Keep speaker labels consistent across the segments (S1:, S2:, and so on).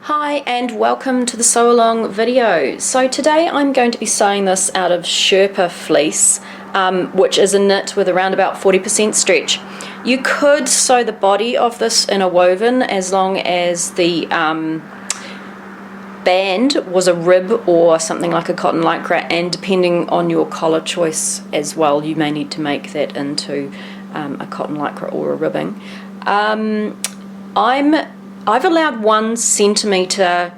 S1: Hi and welcome to the sew along video. So today I'm going to be sewing this out of Sherpa fleece, which is a knit with around about 40% stretch. You could sew the body of this in a woven as long as the band was a rib or something like a cotton lycra, and depending on your collar choice as well, you may need to make that into a cotton lycra or a ribbing. I've allowed 1 centimetre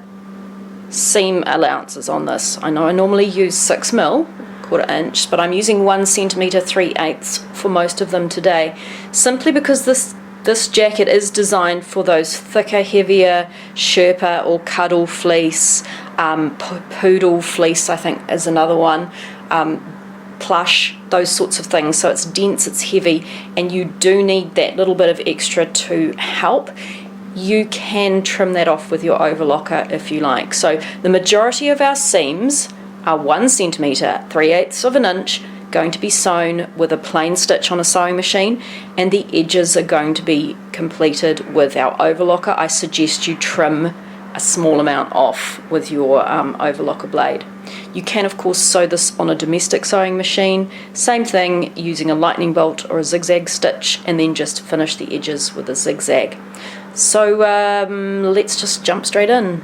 S1: seam allowances on this. I know I normally use 6mm, 1/4 inch, but I'm using 1 centimetre 3/8 for most of them today, simply because this jacket is designed for those thicker, heavier Sherpa or cuddle fleece, poodle fleece I think is another one, plush, those sorts of things. So it's dense, it's heavy, and you do need that little bit of extra to help. You can trim that off with your overlocker if you like. So the majority of our seams are 1 centimetre 3/8 of an inch, going to be sewn with a plain stitch on a sewing machine, and the edges are going to be completed with our overlocker. I suggest you trim a small amount off with your overlocker blade. You can of course sew this on a domestic sewing machine, same thing, using a lightning bolt or a zigzag stitch, and then just finish the edges with a zigzag. So let's just jump straight in.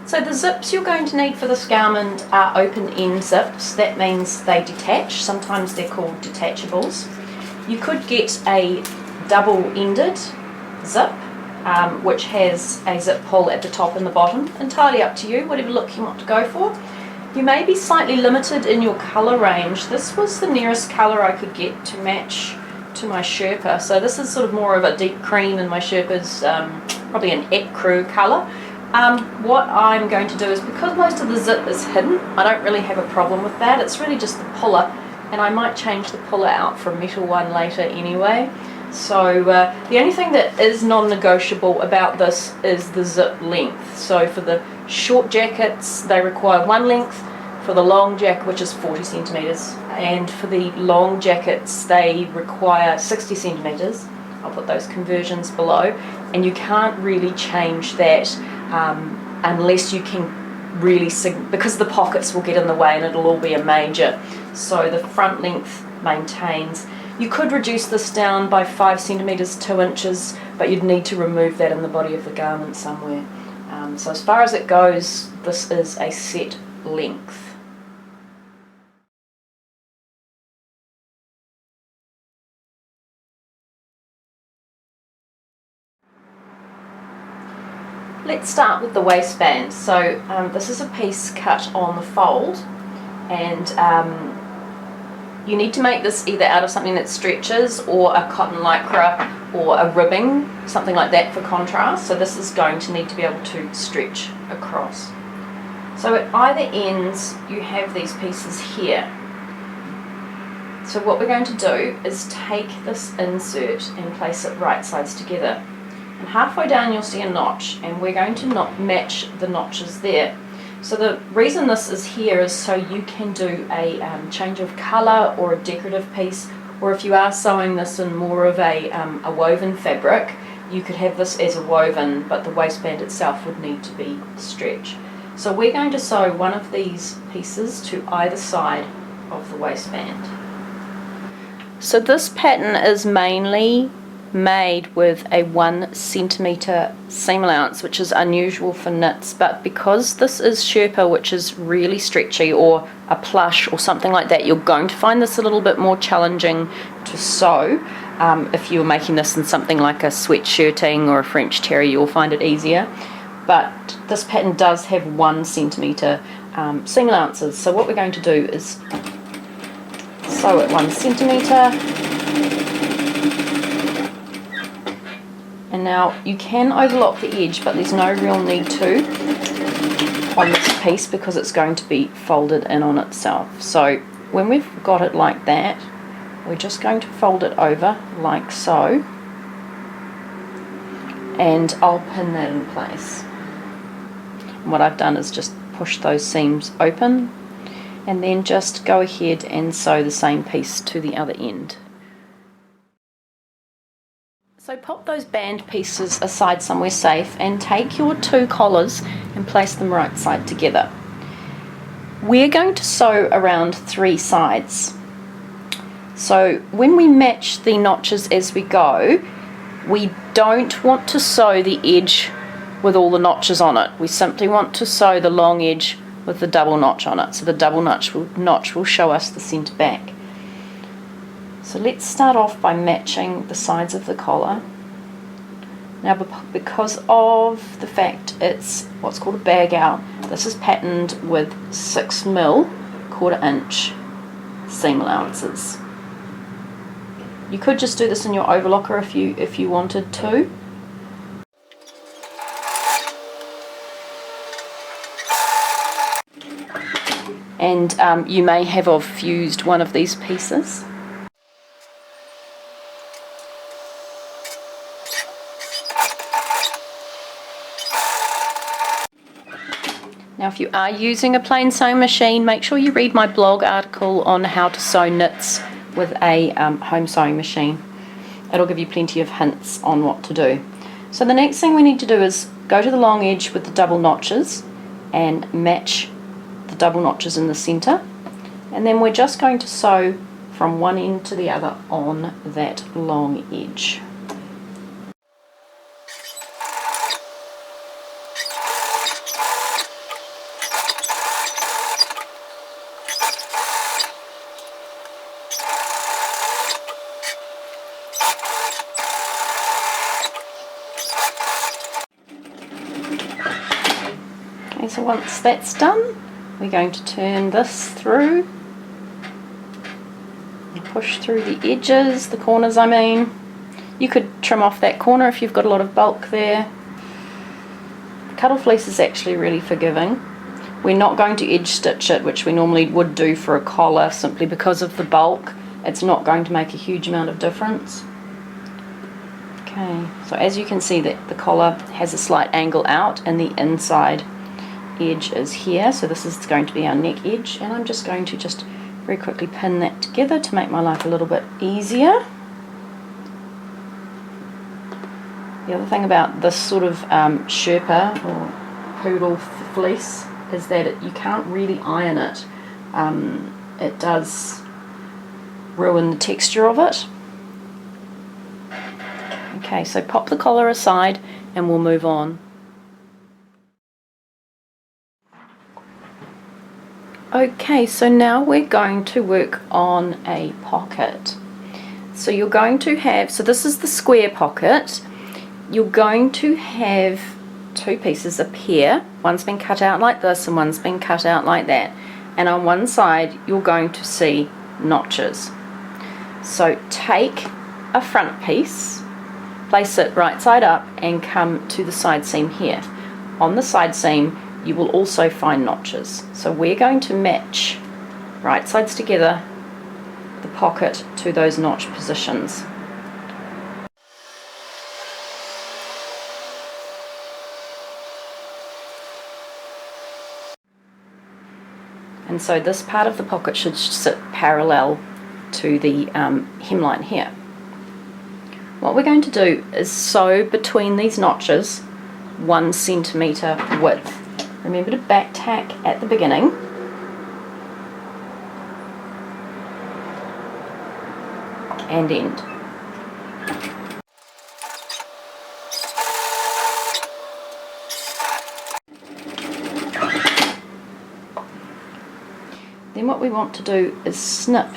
S1: So the zips you're going to need for this garment are open end zips. That means they detach. Sometimes they're called detachables. You could get a double-ended zip, which has a zip pull at the top and the bottom. Entirely up to you, whatever look you want to go for. You may be slightly limited in your colour range. This was the nearest colour I could get to match to my Sherpa. So this is sort of more of a deep cream, and my Sherpa's probably an ecru colour. What I'm going to do is, because most of the zip is hidden, I don't really have a problem with that. It's really just the puller, and I might change the puller out for a metal one later anyway. So the only thing that is non-negotiable about this is the zip length. So for the short jackets they require 1 length, for the long jacket, which is 40 centimetres, and for the long jackets they require 60 centimetres. I'll put those conversions below, and you can't really change that unless you can really, because the pockets will get in the way and it'll all be a major. So the front length maintains. You could reduce this down by 5 centimetres, 2 inches, but you'd need to remove that in the body of the garment somewhere. So as far as it goes, this is a set length. Let's start with the waistband. So this is a piece cut on the fold, and you need to make this either out of something that stretches or a cotton lycra or a ribbing, something like that for contrast. So this is going to need to be able to stretch across. So at either ends you have these pieces here. So what we're going to do is take this insert and place it right sides together. And halfway down you'll see a notch, and we're going to match the notches there. So the reason this is here is so you can do a change of colour or a decorative piece, or if you are sewing this in more of a woven fabric, you could have this as a woven, but the waistband itself would need to be stretch. So we're going to sew one of these pieces to either side of the waistband. So this pattern is mainly made with a 1 centimetre seam allowance, which is unusual for knits, but because this is Sherpa, which is really stretchy, or a plush or something like that, you're going to find this a little bit more challenging to sew. If you're making this in something like a sweatshirting or a French terry, you'll find it easier, but this pattern does have 1 centimetre seam allowances. So what we're going to do is sew at 1 centimetre. And now you can overlock the edge, but there's no real need to on this piece because it's going to be folded in on itself. So when we've got it like that, we're just going to fold it over like so, and I'll pin that in place. And what I've done is just push those seams open, and then just go ahead and sew the same piece to the other end. So pop those band pieces aside somewhere safe and take your two collars and place them right side together. We're going to sew around 3 sides. So when we match the notches as we go, we don't want to sew the edge with all the notches on it. We simply want to sew the long edge with the double notch on it. So the double notch will show us the centre back. So let's start off by matching the sides of the collar. Now, because of the fact it's what's called a bag out, this is patterned with 6mm 1/4 inch seam allowances. You could just do this in your overlocker if you wanted to. And you may have fused one of these pieces. Now if you are using a plain sewing machine, make sure you read my blog article on how to sew knits with a home sewing machine. It'll give you plenty of hints on what to do. So the next thing we need to do is go to the long edge with the double notches and match the double notches in the centre, and then we're just going to sew from one end to the other on that long edge. Okay, so once that's done, we're going to turn this through and push through the edges, the corners I mean. You could trim off that corner if you've got a lot of bulk there. The cuddle fleece is actually really forgiving. We're not going to edge stitch it, which we normally would do for a collar, simply because of the bulk. It's not going to make a huge amount of difference. Okay, so as you can see that the collar has a slight angle out and the inside edge is here, so this is going to be our neck edge, and I'm just going to very quickly pin that together to make my life a little bit easier. The other thing about this sort of Sherpa or poodle fleece is that you can't really iron it. It does ruin the texture of it. Okay, so pop the collar aside and we'll move on. Okay, so now we're going to work on a pocket. So you're going to have, so this is the square pocket. You're going to have 2 pieces, a pair. One's been cut out like this and one's been cut out like that. And on one side you're going to see notches. So take a front piece, place it right side up and come to the side seam here. On the side seam you will also find notches. So we're going to match right sides together the pocket to those notch positions. And so this part of the pocket should sit parallel to the hemline here. What we're going to do is sew between these notches 1 centimetre width. Remember to back tack at the beginning. And end. Then what we want to do is snip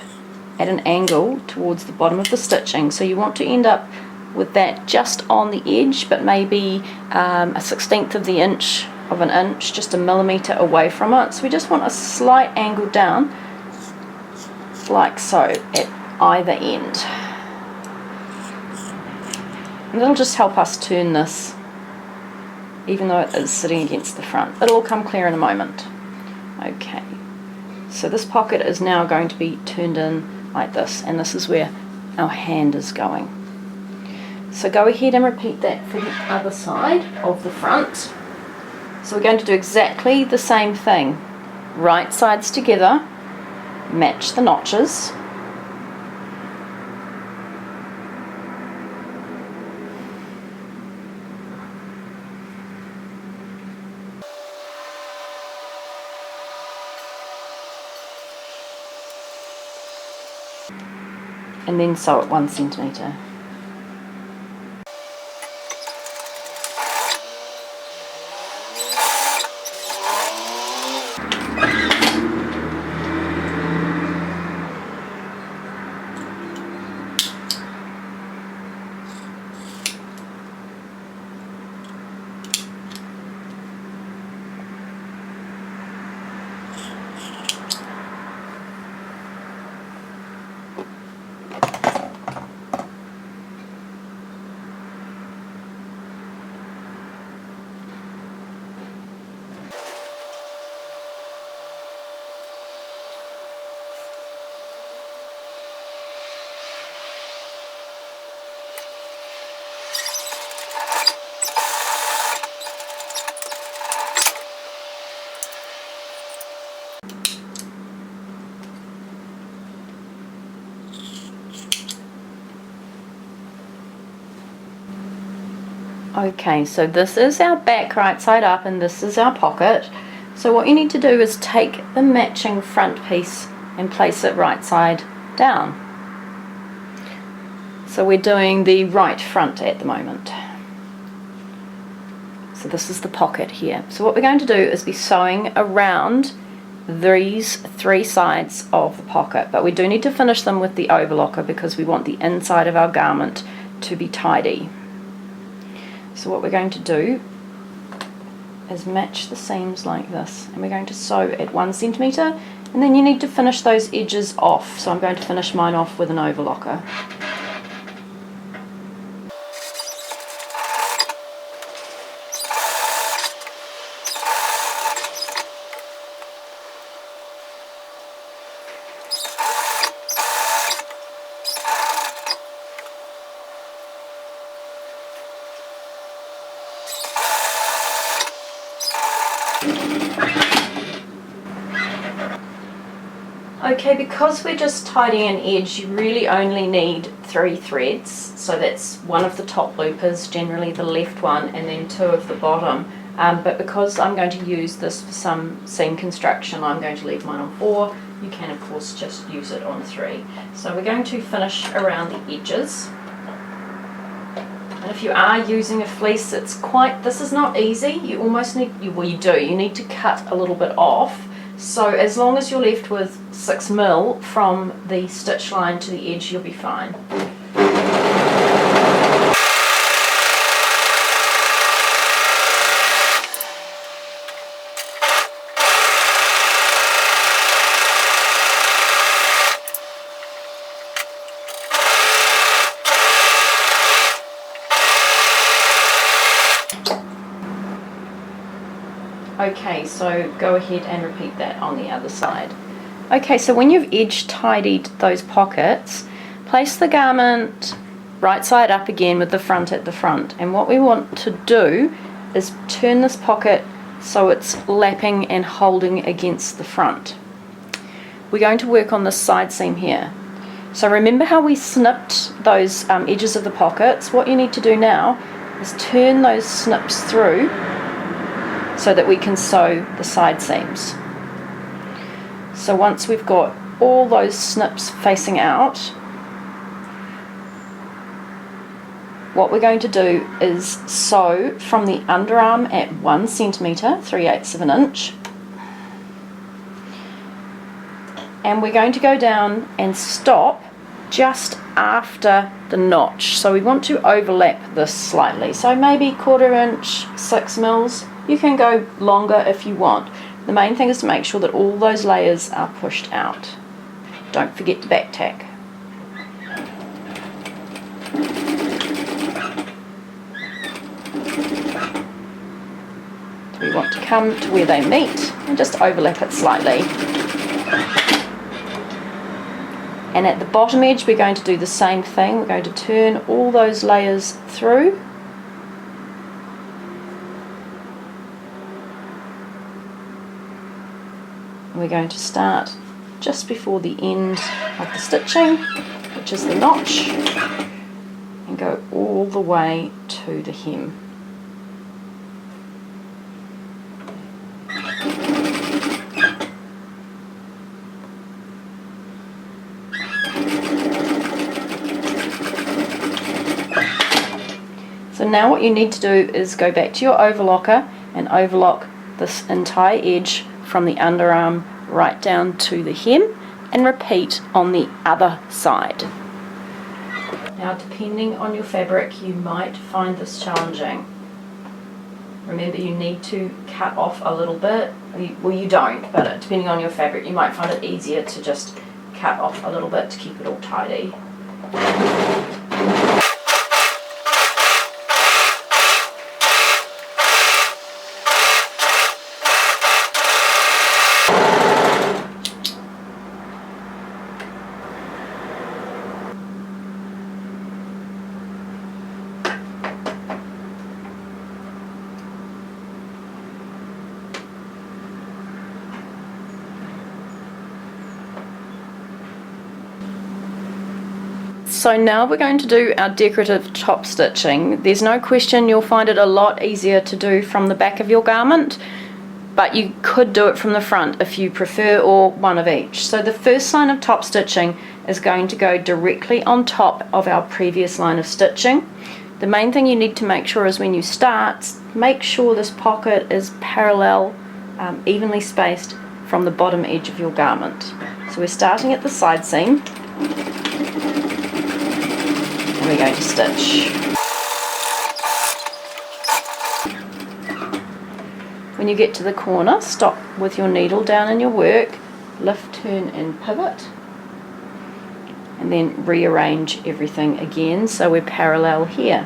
S1: at an angle towards the bottom of the stitching. So you want to end up with that just on the edge, but maybe a 1/16 of an inch, just a millimetre away from it. So we just want a slight angle down, like so, at either end. And it'll just help us turn this, even though it is sitting against the front. It'll all come clear in a moment. Okay, so this pocket is now going to be turned in like this, and this is where our hand is going. So go ahead and repeat that for the other side of the front. So we're going to do exactly the same thing. Right sides together, match the notches. and then sew it 1 centimetre. Okay, so this is our back right side up and this is our pocket. So what you need to do is take the matching front piece and place it right side down. So we're doing the right front at the moment. So this is the pocket here. So what we're going to do is be sewing around these 3 sides of the pocket, but we do need to finish them with the overlocker because we want the inside of our garment to be tidy. So what we're going to do is match the seams like this, and we're going to sew at 1 centimetre, and then you need to finish those edges off. So I'm going to finish mine off with an overlocker. Okay, because we're just tidying an edge, you really only need 3 threads. So that's one of the top loopers, generally the left one, and then 2 of the bottom. But because I'm going to use this for some seam construction, I'm going to leave mine on 4. You can of course just use it on 3. So we're going to finish around the edges. And if you are using a fleece, this is not easy. You almost need, well you do, you need to cut a little bit off. So as long as you're left with 6 mil from the stitch line to the edge, you'll be fine. Okay, so go ahead and repeat that on the other side. Okay, so when you've edge tidied those pockets, place the garment right side up again with the front at the front. And what we want to do is turn this pocket so it's lapping and holding against the front. We're going to work on this side seam here. So remember how we snipped those edges of the pockets? What you need to do now is turn those snips through so that we can sew the side seams. So once we've got all those snips facing out, what we're going to do is sew from the underarm at 1 centimetre, 3/8 of an inch, and we're going to go down and stop just after the notch. So we want to overlap this slightly, so maybe 1/4 inch, 6 mils. You can go longer if you want. The main thing is to make sure that all those layers are pushed out. Don't forget to back tack. We want to come to where they meet and just overlap it slightly. And at the bottom edge we're going to do the same thing. We're going to turn all those layers through. We're going to start just before the end of the stitching, which is the notch, and go all the way to the hem. So now what you need to do is go back to your overlocker and overlock this entire edge from the underarm right down to the hem, and repeat on the other side. Now, depending on your fabric, you might find this challenging. Remember, you need to cut off a little bit. Well, you don't, but depending on your fabric, you might find it easier to just cut off a little bit to keep it all tidy. So now we're going to do our decorative top stitching. There's no question you'll find it a lot easier to do from the back of your garment, but you could do it from the front if you prefer, or one of each. So the first line of top stitching is going to go directly on top of our previous line of stitching. The main thing you need to make sure is when you start, make sure this pocket is parallel, evenly spaced from the bottom edge of your garment. So we're starting at the side seam. And we're going to stitch. When you get to the corner, stop with your needle down in your work, lift, turn and pivot, and then rearrange everything again so we're parallel here.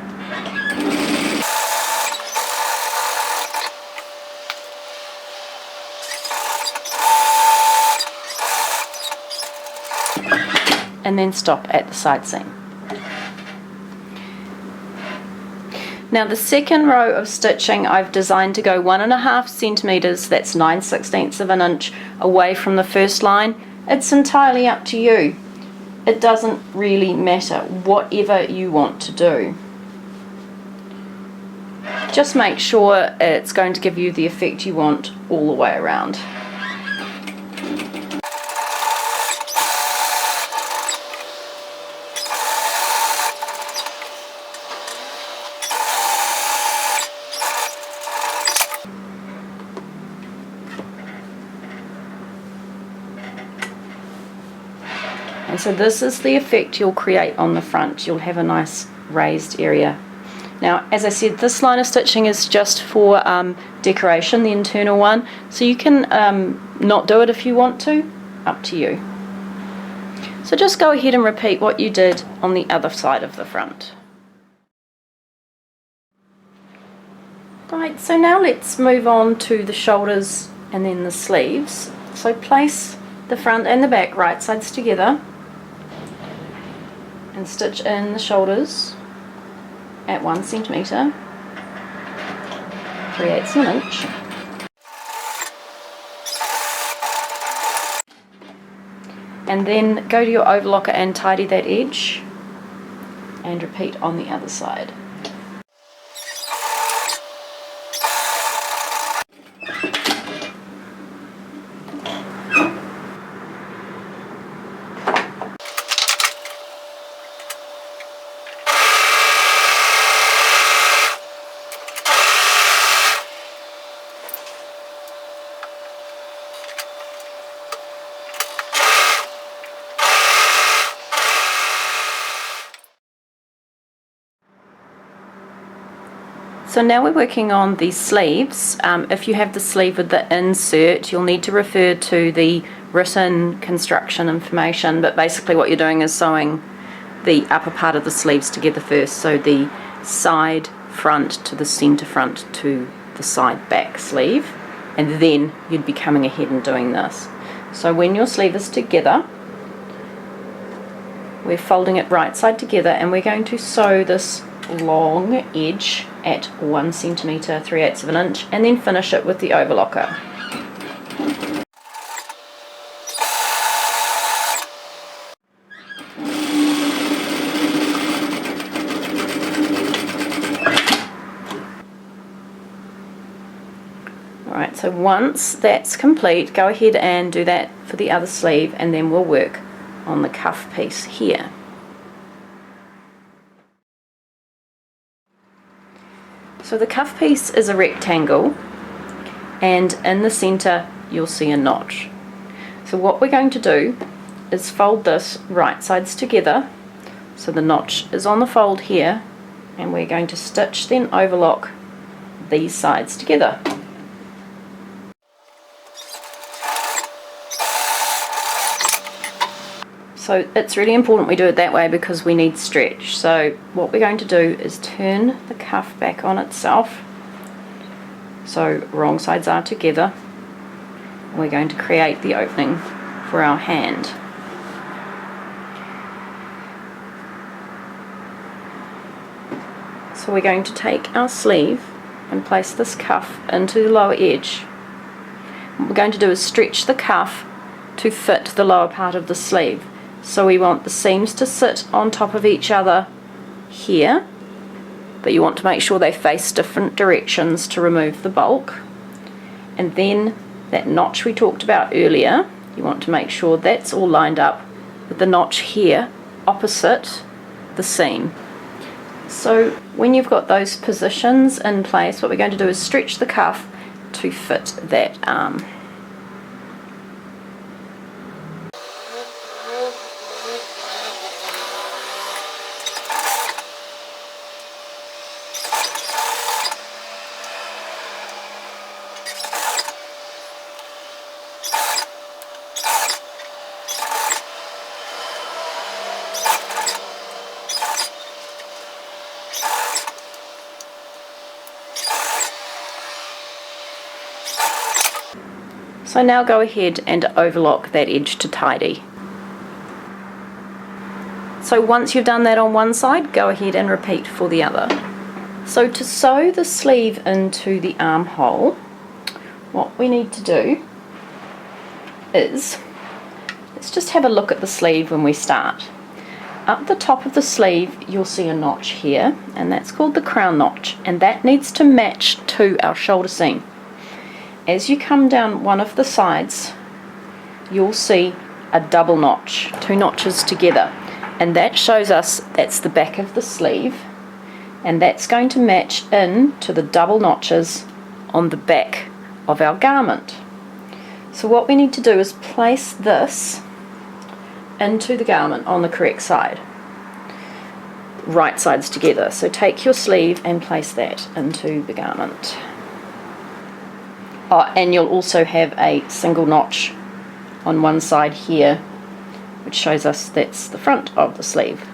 S1: And then stop at the side seam. Now the second row of stitching I've designed to go 1.5 centimeters, that's 9/16 of an inch, away from the first line. It's entirely up to you. It doesn't really matter, whatever you want to do. Just make sure it's going to give you the effect you want all the way around. And so this is the effect you'll create on the front. You'll have a nice raised area. Now, as I said, this line of stitching is just for decoration, the internal one, so you can not do it if you want to, up to you. So just go ahead and repeat what you did on the other side of the front. Right, so now let's move on to the shoulders and then the sleeves. So place the front and the back right sides together and stitch in the shoulders at 1 centimeter, 3/8 of an inch. And then go to your overlocker and tidy that edge and repeat on the other side. So now we're working on the sleeves. If you have the sleeve with the insert, you'll need to refer to the written construction information, but basically what you're doing is sewing the upper part of the sleeves together first, so the side front to the centre front to the side back sleeve, and then you'd be coming ahead and doing this. So when your sleeve is together, we're folding it right side together and we're going to sew this long edge at 1 centimeter, 3/8 of an inch, and then finish it with the overlocker. Alright, so once that's complete, go ahead and do that for the other sleeve, and then we'll work on the cuff piece here. So the cuff piece is a rectangle, and in the centre you'll see a notch. So what we're going to do is fold this right sides together, so the notch is on the fold here, and we're going to stitch then overlock these sides together. So it's really important we do it that way because we need stretch. So what we're going to do is turn the cuff back on itself, so wrong sides are together. We're going to create the opening for our hand. So we're going to take our sleeve and place this cuff into the lower edge. What we're going to do is stretch the cuff to fit the lower part of the sleeve. So we want the seams to sit on top of each other here, but you want to make sure they face different directions to remove the bulk. And then that notch we talked about earlier, you want to make sure that's all lined up with the notch here opposite the seam. So when you've got those positions in place, what we're going to do is stretch the cuff to fit that arm. So now go ahead and overlock that edge to tidy. So once you've done that on one side, go ahead and repeat for the other. So to sew the sleeve into the armhole, what we need to do is, let's just have a look at the sleeve when we start. Up the top of the sleeve you'll see a notch here, and that's called the crown notch, and that needs to match to our shoulder seam. As you come down one of the sides, you'll see a double notch, two notches together, and that shows us that's the back of the sleeve, and that's going to match in to the double notches on the back of our garment. So what we need to do is place this into the garment on the correct side, right sides together. So take your sleeve and place that into the garment. Oh, and you'll also have a single notch on one side here, which shows us that's the front of the sleeve.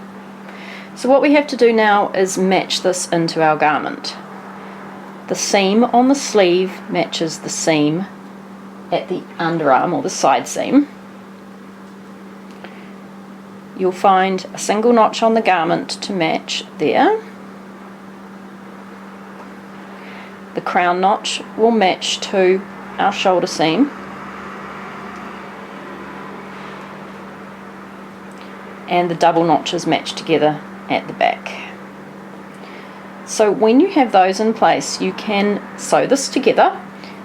S1: So what we have to do now is match this into our garment. The seam on the sleeve matches the seam at the underarm or the side seam. You'll find a single notch on the garment to match there. The crown notch will match to our shoulder seam, and the double notches match together at the back. So when you have those in place, you can sew this together,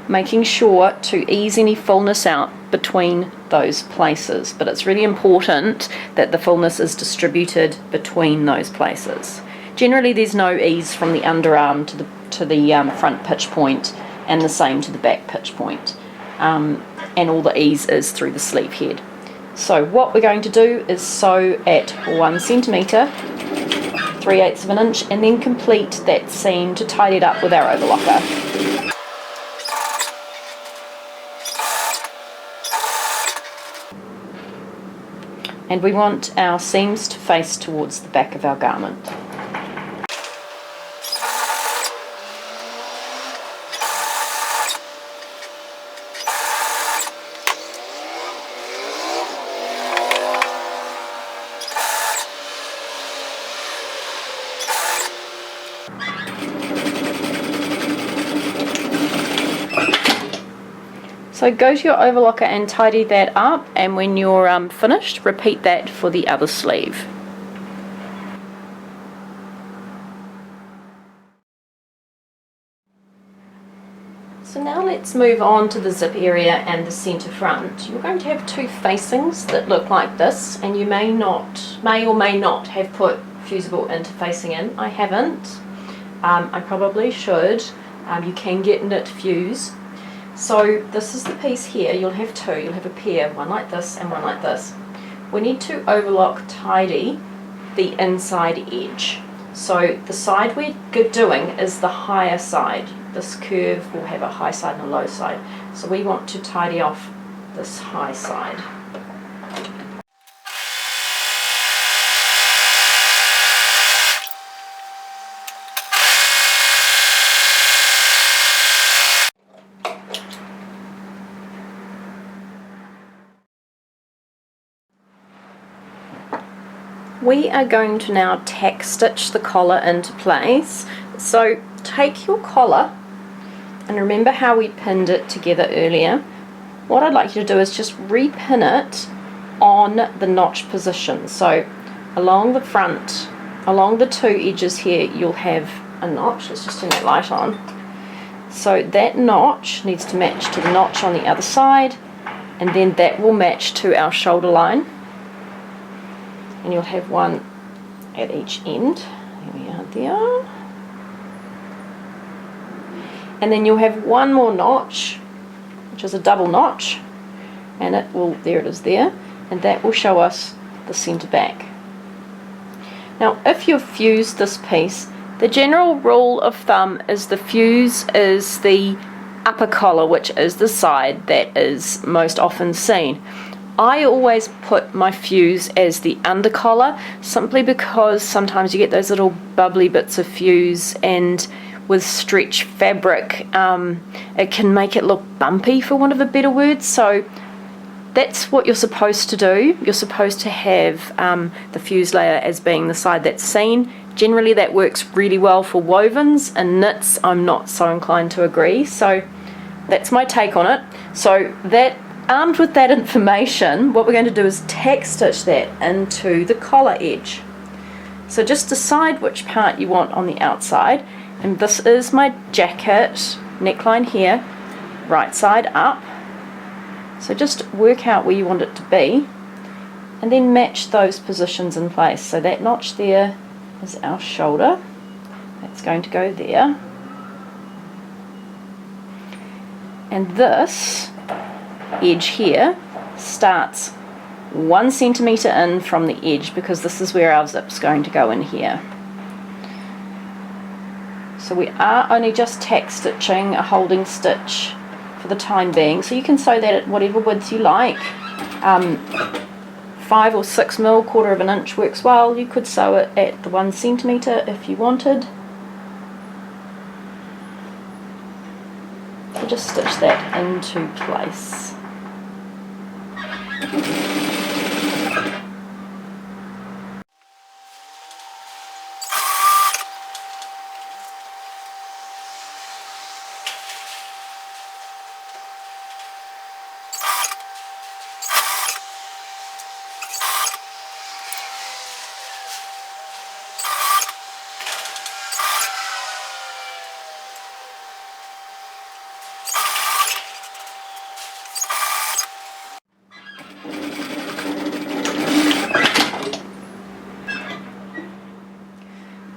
S1: making sure to ease any fullness out between those places, but it's really important that the fullness is distributed between those places. Generally there's no ease from the underarm to the front pitch point, and the same to the back pitch point, and all the ease is through the sleeve head. So what we're going to do is sew at 1 centimetre, 3/8 of an inch, and then complete that seam to tidy it up with our overlocker. And we want our seams to face towards the back of our garment. So go to your overlocker and tidy that up, and when you're finished, repeat that for the other sleeve. So now let's move on to the zip area and the centre front. You're going to have two facings that look like this, and you may or may not have put fusible interfacing in. I haven't. I probably should. You can get knit fuse. So this is the piece here. You'll have two. You'll have a pair, one like this and one like this. We need to overlock tidy the inside edge. So the side we're doing is the higher side. This curve will have a high side and a low side. So we want to tidy off this high side. We are going to now tack stitch the collar into place. So take your collar, and remember how we pinned it together earlier. What I'd like you to do is just repin it on the notch position. So along the front, along the two edges here, you'll have a notch. Let's just turn that light on. So that notch needs to match to the notch on the other side, and then that will match to our shoulder line. And you'll have one at each end. There we are there. And then you'll have one more notch, which is a double notch, and it will, there it is there, and that will show us the centre back. Now if you've fused this piece, the general rule of thumb is the fuse is the upper collar, which is the side that is most often seen. I always put my fuse as the under collar, simply because sometimes you get those little bubbly bits of fuse, and with stretch fabric it can make it look bumpy, for want of a better word. So that's what you're supposed to do. You're supposed to have the fuse layer as being the side that's seen. Generally that works really well for wovens, and knits I'm not so inclined to agree. So that's my take on it. So that, armed with that information, what we're going to do is tack stitch that into the collar edge. So just decide which part you want on the outside, and this is my jacket neckline here, right side up. So just work out where you want it to be, and then match those positions in place. So that notch there is our shoulder, that's going to go there, and this edge here starts 1 centimetre in from the edge, because this is where our zip's going to go in here. So we are only just tack stitching a holding stitch for the time being, so you can sew that at whatever width you like. 5 or 6 mil, 1/4 of an inch works well. You could sew it at the 1 centimetre if you wanted. So just stitch that into place.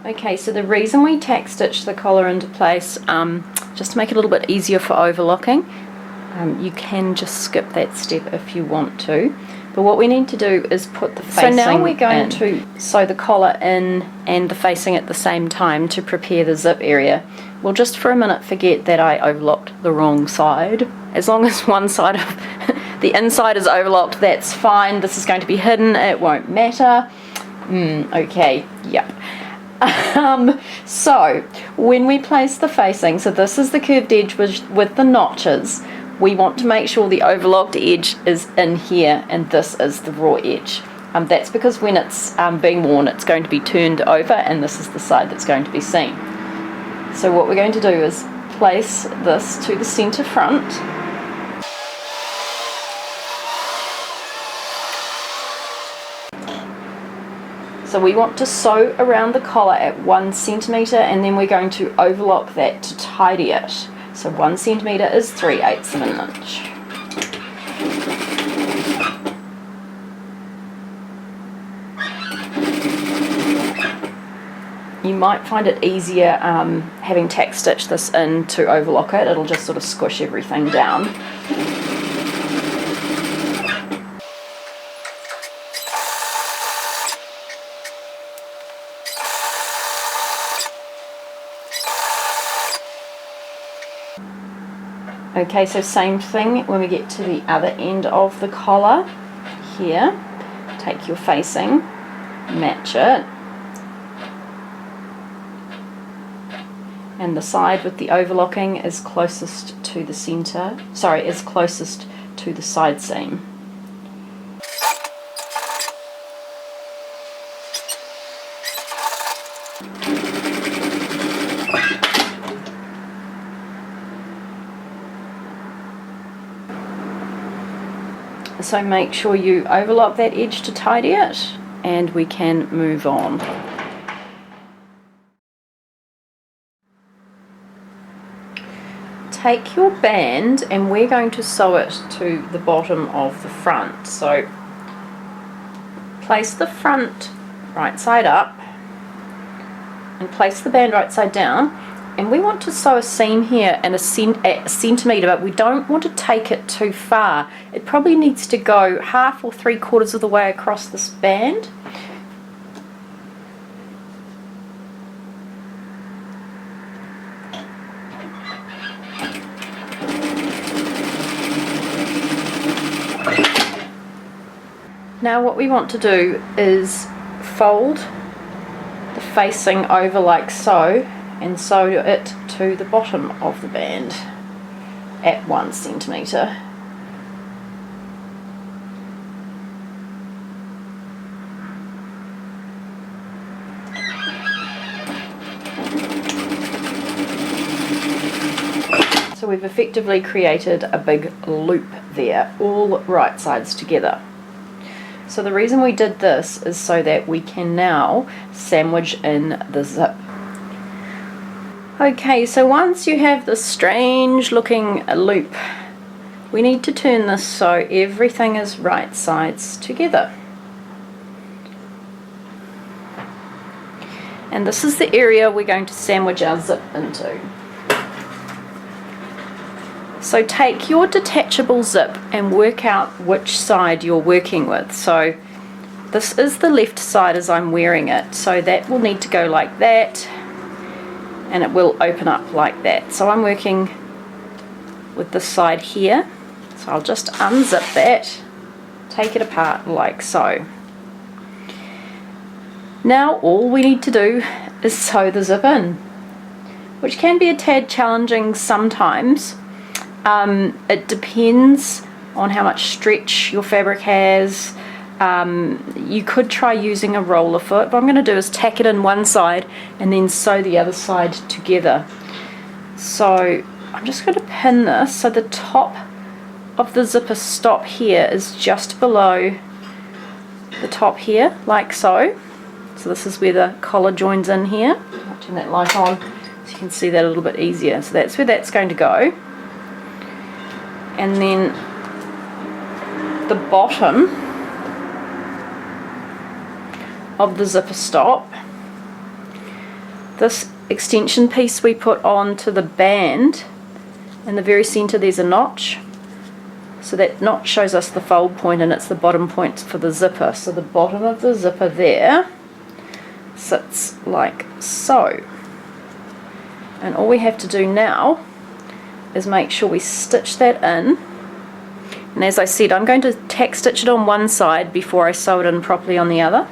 S1: Okay, so the reason we tack stitch the collar into place, just to make it a little bit easier for overlocking, you can just skip that step if you want to, but what we need to do is put the facing in. So now we're going to sew the collar in and the facing at the same time to prepare the zip area. We'll just for a minute forget that I overlocked the wrong side. As long as one side of the inside is overlocked, that's fine. This is going to be hidden, it won't matter. Okay, yep. So when we place the facing, so this is the curved edge with the notches, we want to make sure the overlocked edge is in here, and this is the raw edge. That's because when it's being worn, it's going to be turned over, and this is the side that's going to be seen. So what we're going to do is place this to the centre front. So we want to sew around the collar at 1 centimetre, and then we're going to overlock that to tidy it. So 1 centimetre is 3/8 of an inch. you might find it easier having tack stitched this in to overlock it. It'll just sort of squish everything down. Okay, so same thing when we get to the other end of the collar here. Take your facing, match it, and the side with the overlocking is closest to the center, is closest to the side seam. So make sure you overlock that edge to tidy it, and we can move on. Take your band and we're going to sew it to the bottom of the front. So place the front right side up and place the band right side down, and we want to sew a seam here and a centimetre, but we don't want to take it too far. It probably needs to go 1/2 or 3/4 of the way across this band. Now what we want to do is fold the facing over like so, and sew it to the bottom of the band at 1 centimetre. So we've effectively created a big loop there, all right sides together. So the reason we did this is so that we can now sandwich in the zip. Okay, so once you have this strange looking loop, we need to turn this so everything is right sides together. And this is the area we're going to sandwich our zip into. So take your detachable zip and work out which side you're working with. So this is the left side as I'm wearing it, so that will need to go like that, and it will open up like that. So I'm working with this side here, so I'll just unzip that, take it apart like so. Now all we need to do is sew the zip in, which can be a tad challenging sometimes. It depends on how much stretch your fabric has. You could try using a roller foot. What I'm going to do is tack it in one side and then sew the other side together. So I'm just going to pin this so the top of the zipper stop here is just below the top here, like so. So this is where the collar joins in here. I'll turn that light on so you can see that a little bit easier. So that's where that's going to go. And then the bottom of the zipper stop, this extension piece we put onto the band, in the very center there's a notch, so that notch shows us the fold point, and it's the bottom point for the zipper. So the bottom of the zipper there sits like so, and all we have to do now is make sure we stitch that in. And as I said, I'm going to tack stitch it on one side before I sew it in properly on the other.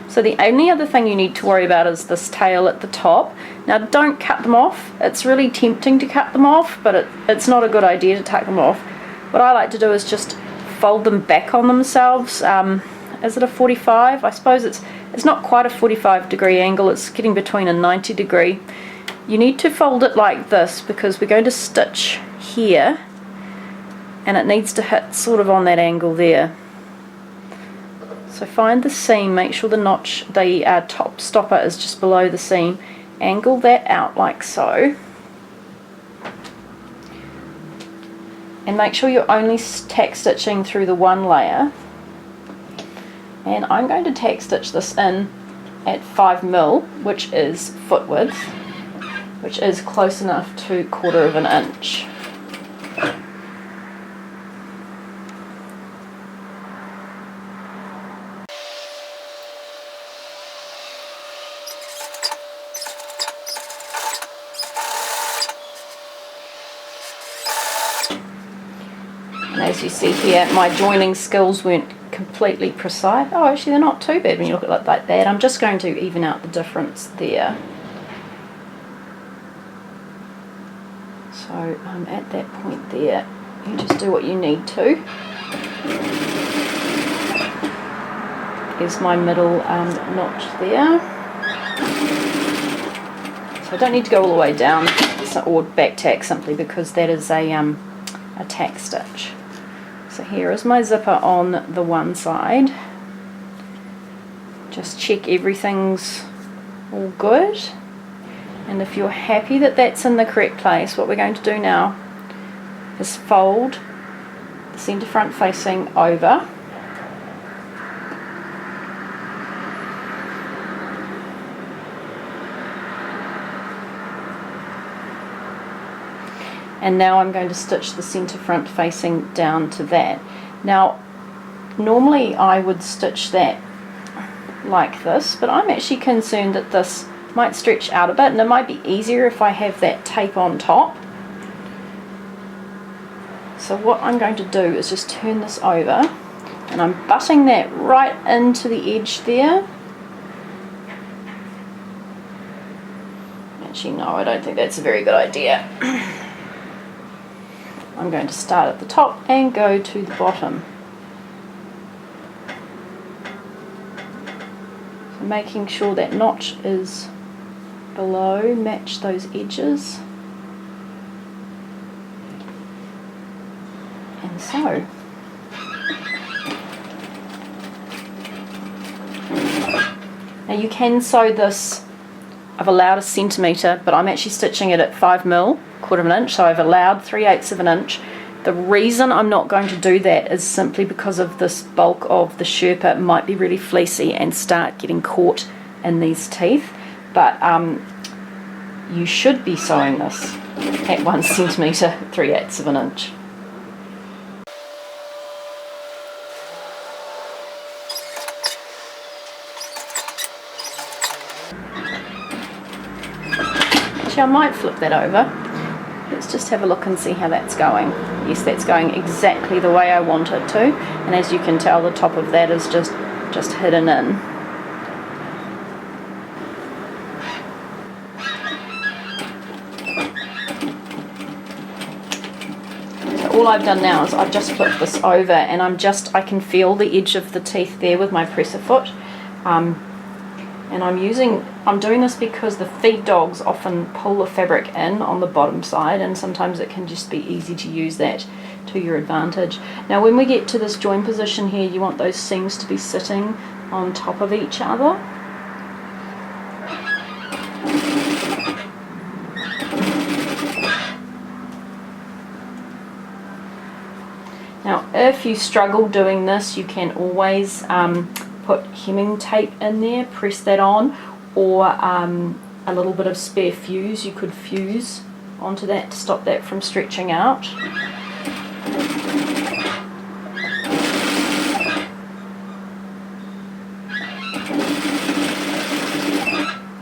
S1: So the only other thing you need to worry about is this tail at the top. Now don't cut them off. It's really tempting to cut them off, but it's not a good idea to tuck them off. What I like to do is just fold them back on themselves. Is it a 45? I suppose it's not quite a 45-degree angle, it's getting between a 90-degree. You need to fold it like this because we're going to stitch here, and it needs to hit sort of on that angle there. So find the seam, make sure the notch, the top stopper is just below the seam, angle that out like so, and make sure you're only tack stitching through the one layer. And I'm going to tack stitch this in at 5mm, which is foot width, which is close enough to 1/4 of an inch. And as you see here, my joining skills weren't completely precise. Oh, actually they're not too bad when you look at it like that. I'm just going to even out the difference there. So at that point there, you just do what you need to. Here's my middle notch there. So I don't need to go all the way down or back tack, simply because that is a tack stitch. So here is my zipper on the one side. Just check everything's all good. And if you're happy that that's in the correct place, what we're going to do now is fold the centre front facing over. And now I'm going to stitch the centre front facing down to that. Now, normally I would stitch that like this, but I'm actually concerned that this might stretch out a bit, and it might be easier if I have that tape on top. So what I'm going to do is just turn this over, and I'm butting that right into the edge there. Actually, no, I don't think that's a very good idea. I'm going to start at the top and go to the bottom. So making sure that notch is below, match those edges. And so. Now you can sew this, I've allowed 1 centimetre, but I'm actually stitching it at 5mm, 1/4 of an inch, so I've allowed 3/8 of an inch. The reason I'm not going to do that is simply because of this bulk of the Sherpa. It might be really fleecy and start getting caught in these teeth, but you should be sewing this at 1 centimetre, 3/8 of an inch. I might flip that over. Let's just have a look and see how that's going. Yes, that's going exactly the way I want it to, and as you can tell, the top of that is just hidden in. So all I've done now is I've just flipped this over, and I can feel the edge of the teeth there with my presser foot. And I'm doing this because the feed dogs often pull the fabric in on the bottom side, and sometimes it can just be easy to use that to your advantage. Now when we get to this join position here, you want those seams to be sitting on top of each other. Now if you struggle doing this, you can always put hemming tape in there, press that on, or a little bit of spare fuse. You could fuse onto that to stop that from stretching out.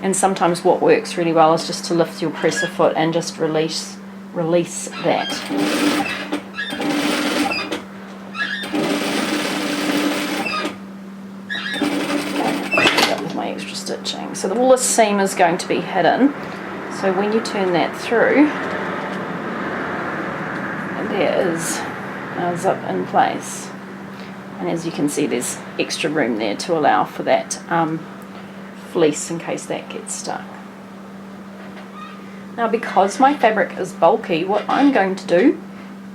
S1: And sometimes what works really well is just to lift your presser foot and just release that. Stitching. So all the seam is going to be hidden, so when you turn that through, there is our zip in place, and as you can see, there's extra room there to allow for that fleece in case that gets stuck. Now because my fabric is bulky, what I'm going to do,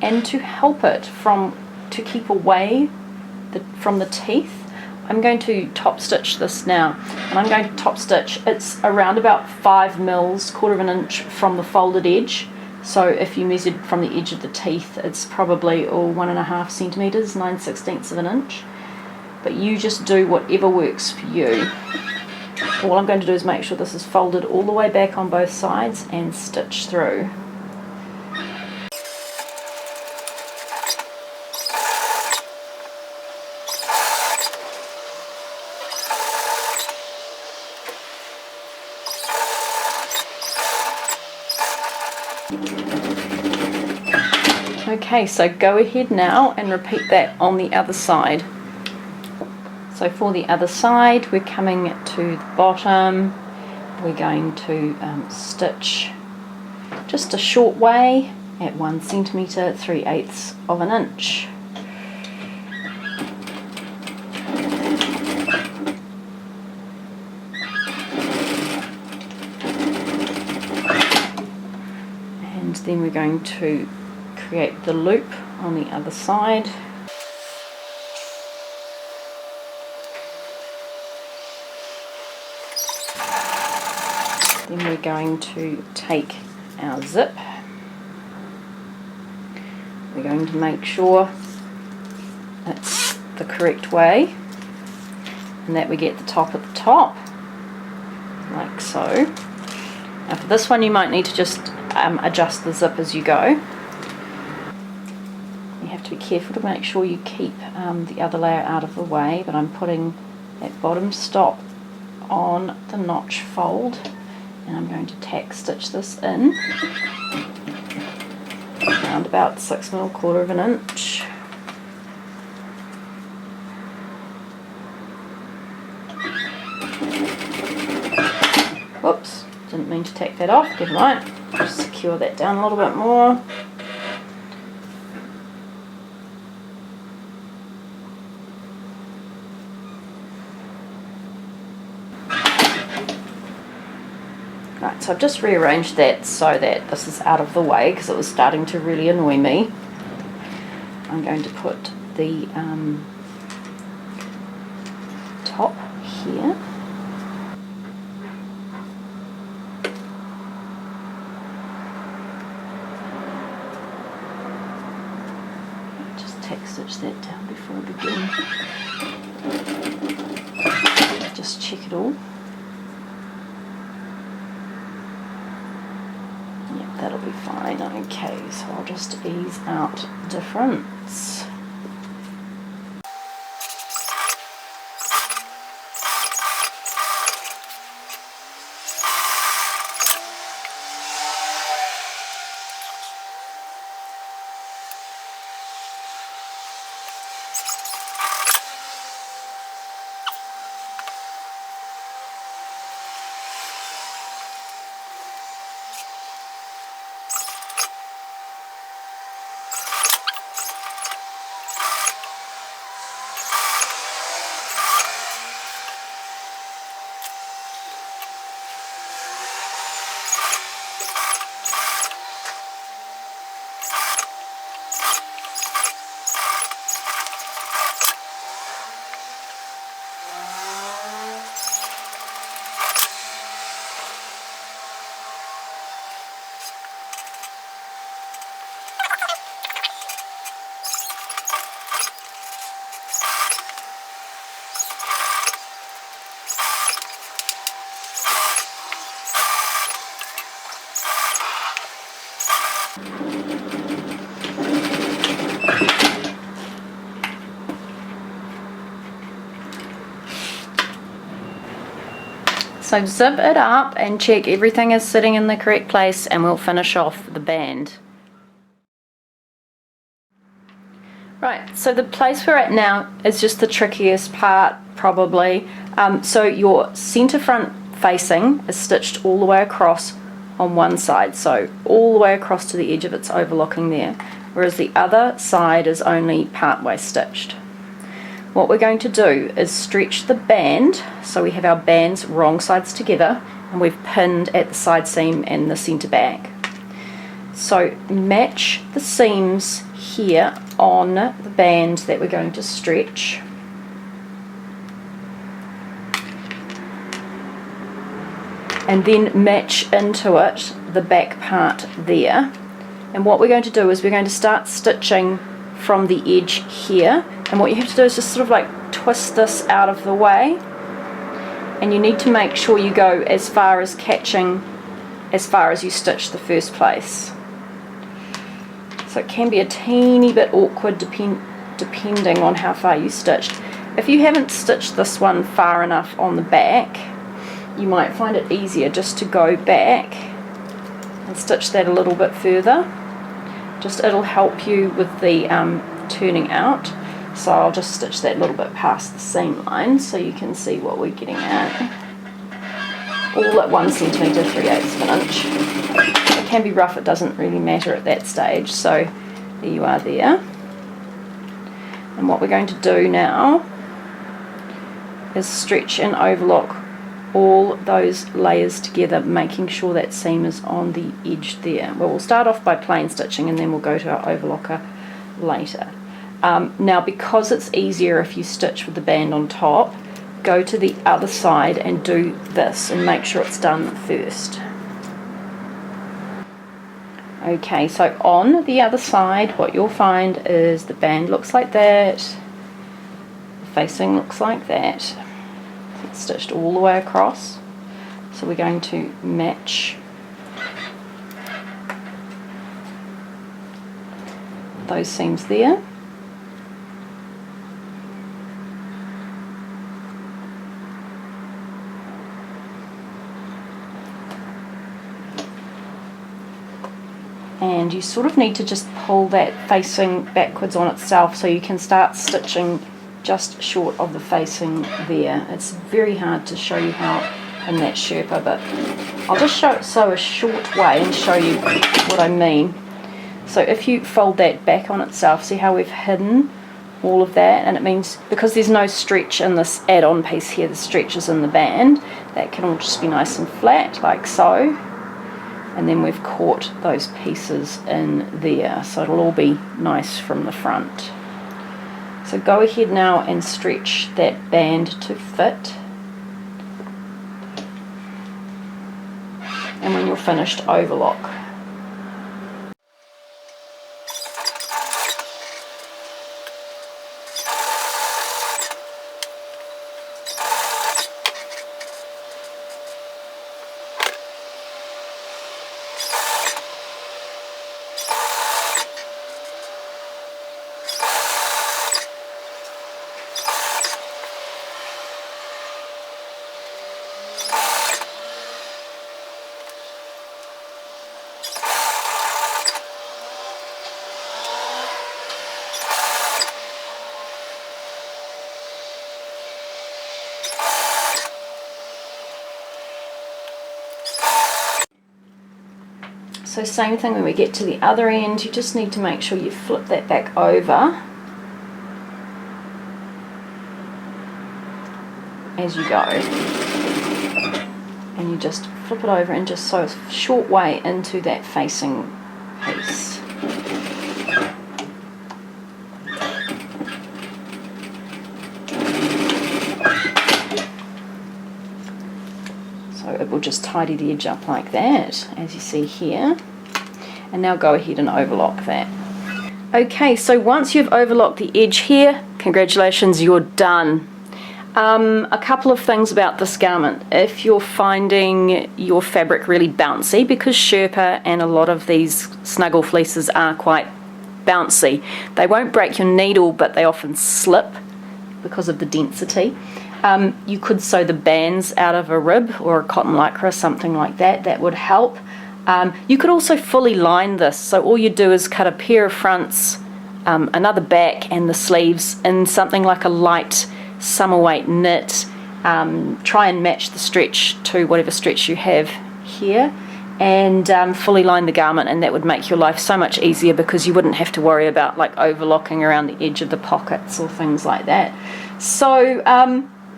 S1: and to help it to keep away from the teeth, I'm going to top stitch this now, and I'm going to top stitch, it's around about 5mm, 1/4 of an inch from the folded edge. So if you measured from the edge of the teeth, it's probably 1.5 centimetres, 9/16 of an inch. But you just do whatever works for you. all I'm going to do is make sure this is folded all the way back on both sides and stitch through. Okay, so go ahead now and repeat that on the other side. So for the other side, we're coming to the bottom, we're going to stitch just a short way at 1 centimetre, 3/8 of an inch. And then we're going to create the loop on the other side. Then we're going to take our zip. We're going to make sure it's the correct way and that we get the top at the top, like so. Now for this one you might need to just adjust the zip as you go. You have to be careful to make sure you keep the other layer out of the way, but I'm putting that bottom stop on the notch fold and I'm going to tack stitch this in around about 6mm, 1/4 of an inch. Whoops, didn't mean to tack that off, never mind. Just secure that down a little bit more. Right, so I've just rearranged that so that this is out of the way because it was starting to really annoy me. I'm going to put the top here. Just tack stitch that down before I begin. Just check it all. That'll be fine. Okay, so I'll just ease out difference. So zip it up and check everything is sitting in the correct place and we'll finish off the band. Right, so the place we're at now is just the trickiest part probably. So your centre front facing is stitched all the way across on one side, so all the way across to the edge of its overlooking there, whereas the other side is only part way stitched. What we're going to do is stretch the band, so we have our bands wrong sides together and we've pinned at the side seam and the centre back. So match the seams here on the band that we're going to stretch. And then match into it the back part there. And what we're going to do is we're going to start stitching from the edge here, and what you have to do is just sort of like twist this out of the way and you need to make sure you go as far as catching as far as you stitched the first place. So it can be a teeny bit awkward depending on how far you stitched. If you haven't stitched this one far enough on the back, you might find it easier just to go back and stitch that a little bit further. It'll help you with the turning out. So I'll just stitch that a little bit past the seam line so you can see what we're getting at. All at 1 centimetre, 3/8 of an inch. It can be rough, it doesn't really matter at that stage. So there you are there. And what we're going to do now is stretch and overlock all those layers together, making sure that seam is on the edge there. Well, we'll start off by plain stitching and then we'll go to our overlocker later. Now, because it's easier if you stitch with the band on top, go to the other side and do this and make sure it's done first. Okay, so on the other side what you'll find is the band looks like that, the facing looks like that. It's stitched all the way across, so we're going to match those seams there. And you sort of need to just pull that facing backwards on itself so you can start stitching just short of the facing there. It's very hard to show you how in that Sherpa, but I'll just sew a short way and show you what I mean. So if you fold that back on itself, see how we've hidden all of that, and it means because there's no stretch in this add-on piece here, the stretch is in the band, that can all just be nice and flat like so. And then we've caught those pieces in there, so it'll all be nice from the front. So go ahead now and stretch that band to fit, and when you're finished, overlock. So same thing when we get to the other end, you just need to make sure you flip that back over as you go. And you just flip it over and just sew a short way into that facing piece. So it will just tidy the edge up like that, as you see here. And now go ahead and overlock that. Okay, so once you've overlocked the edge here, congratulations, you're done. A couple of things about this garment. If you're finding your fabric really bouncy, because Sherpa and a lot of these snuggle fleeces are quite bouncy, they won't break your needle, but they often slip because of the density. You could sew the bands out of a rib or a cotton lycra, something like that. That would help. You could also fully line this, so all you do is cut a pair of fronts, another back, and the sleeves in something like a light summer weight knit. Try and match the stretch to whatever stretch you have here, and fully line the garment, and that would make your life so much easier because you wouldn't have to worry about like overlocking around the edge of the pockets or things like that. So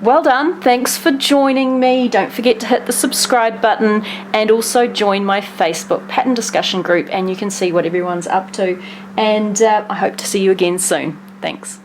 S1: well done, thanks for joining me. Don't forget to hit the subscribe button and also join my Facebook pattern discussion group, and you can see what everyone's up to, and I hope to see you again soon. Thanks.